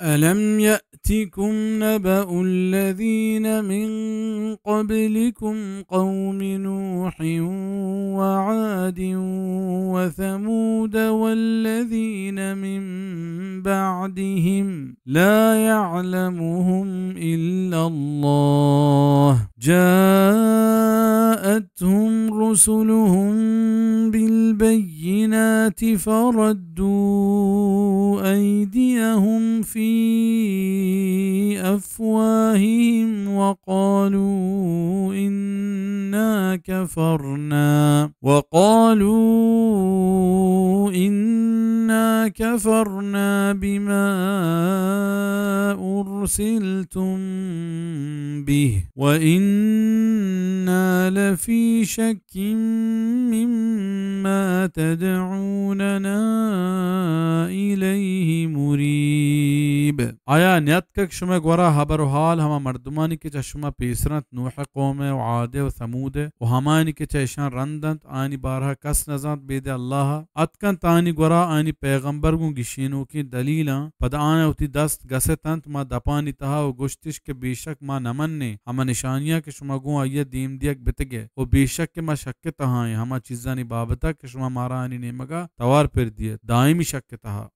ألم يأتكم نبأ الذين من قبلكم قوم نوح وعاد وثمود والذين من بعدهم لا يعلمهم إلا الله جاءتهم رسلهم بالبينات فردوا أيديهم في أفواههم وقالوا إنا كفرنا بما أرسلتم به وإنا لفي شك مما تدعوننا إليه مريب. آیا نیت کک شما گورا خبر و حال ہما مردمانی کے چشما پیسرت نوح قوم و عاد و ثمود و ہمانی کے چشان رندند آنی بارہ کس نزاد بید اللہ اتکن تانی گورا آنی پیغمبر گون گشینو کی دلیلا پد آنا اتی دست گستند ما دپانی تہا و گشتش کے بیشک ما نمننے ہما نشانیاں کے شما گون آئیے دیم دیک بتگے و بیشک کے ما شک تہا ہیں ہما چیزانی بابتا کہ شما مارا آنی نیمگا توار پر دیے دائمی شک تہا